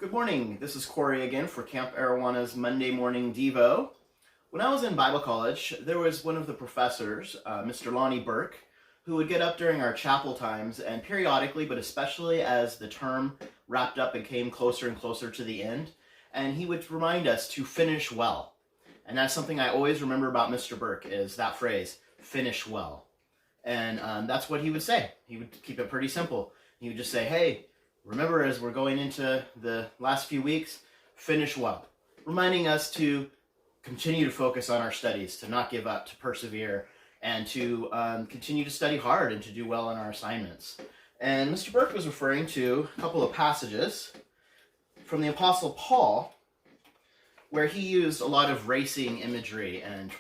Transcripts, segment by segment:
Good morning, this is Corey again for Camp Arowana's Monday Morning Devo. When I was in Bible college, there was one of the professors, Mr. Lonnie Burke, who would get up during our chapel times and periodically, but especially as the term wrapped up and came closer and closer to the end, and he would remind us to finish well. And that's something I always remember about Mr. Burke, is that phrase, finish well. And that's what he would say. He would keep it pretty simple. He would just say, hey, remember, as we're going into the last few weeks, finish well. Reminding us to continue to focus on our studies, to not give up, to persevere, and to continue to study hard and to do well on our assignments. And Mr. Burke was referring to a couple of passages from the Apostle Paul, where he used a lot of racing imagery and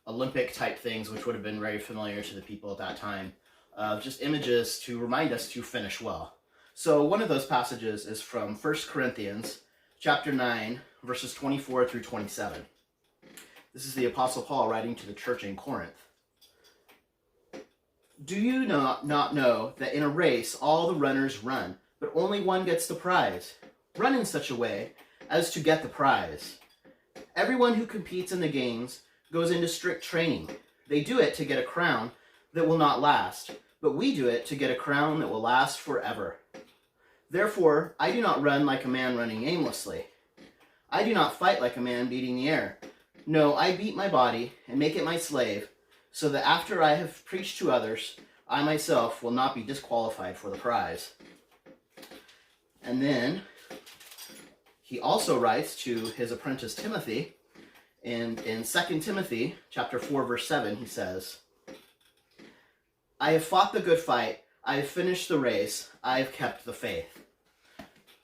Olympic type things, which would have been very familiar to the people at that time, just images to remind us to finish well. So one of those passages is from 1 Corinthians chapter 9, verses 24 through 27. This is the Apostle Paul writing to the church in Corinth. Do you not know that in a race all the runners run, but only one gets the prize? Run in such a way as to get the prize. Everyone who competes in the games goes into strict training. They do it to get a crown that will not last, but we do it to get a crown that will last forever. Therefore, I do not run like a man running aimlessly. I do not fight like a man beating the air. No, I beat my body and make it my slave, so that after I have preached to others, I myself will not be disqualified for the prize. And then he also writes to his apprentice Timothy, and in 2 Timothy chapter 4, verse 7, he says, I have fought the good fight, I have finished the race, I have kept the faith.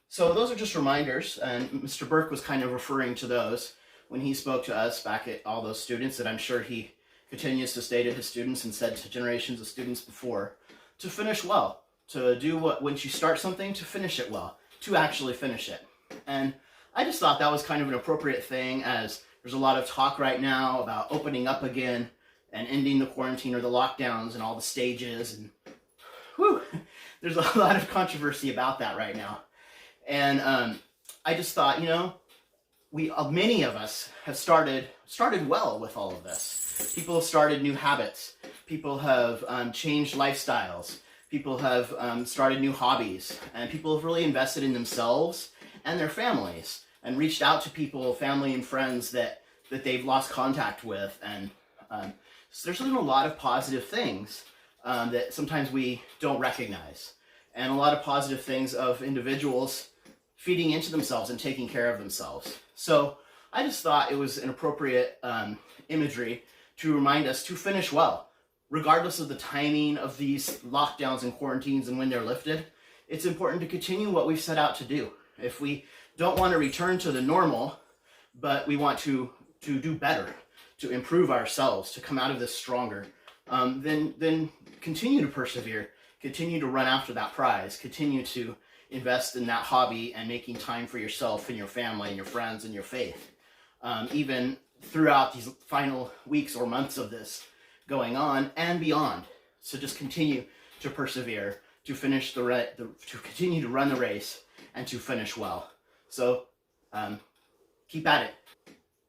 So those are just reminders, and Mr. Burke was kind of referring to those when he spoke to us back at all those students, that I'm sure he continues to say to his students and said to generations of students before, to finish well, to do what, once you start something, to finish it well, to actually finish it. And I just thought that was kind of an appropriate thing, as there's a lot of talk right now about opening up again and ending the quarantine or the lockdowns and all the stages, and there's a lot of controversy about that right now. And I just thought, many of us have started well with all of this. People have started new habits. People have changed lifestyles. People have started new hobbies. And people have really invested in themselves and their families and reached out to people, family and friends that they've lost contact with. And so there's been a lot of positive things that sometimes we don't recognize. And a lot of positive things of individuals feeding into themselves and taking care of themselves. So I just thought it was an appropriate imagery to remind us to finish well. Regardless of the timing of these lockdowns and quarantines and when they're lifted, it's important to continue what we've set out to do. If we don't want to return to the normal, but we want to do better, to improve ourselves, to come out of this stronger, then continue to persevere, continue to run after that prize, continue to invest in that hobby and making time for yourself and your family and your friends and your faith. Even throughout these final weeks or months of this going on and beyond. So just continue to persevere, to finish to continue to run the race and to finish well. So keep at it.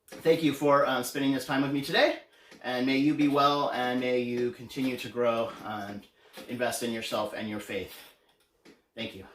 Thank you for spending this time with me today, and may you be well, and may you continue to grow and invest in yourself and your faith. Thank you.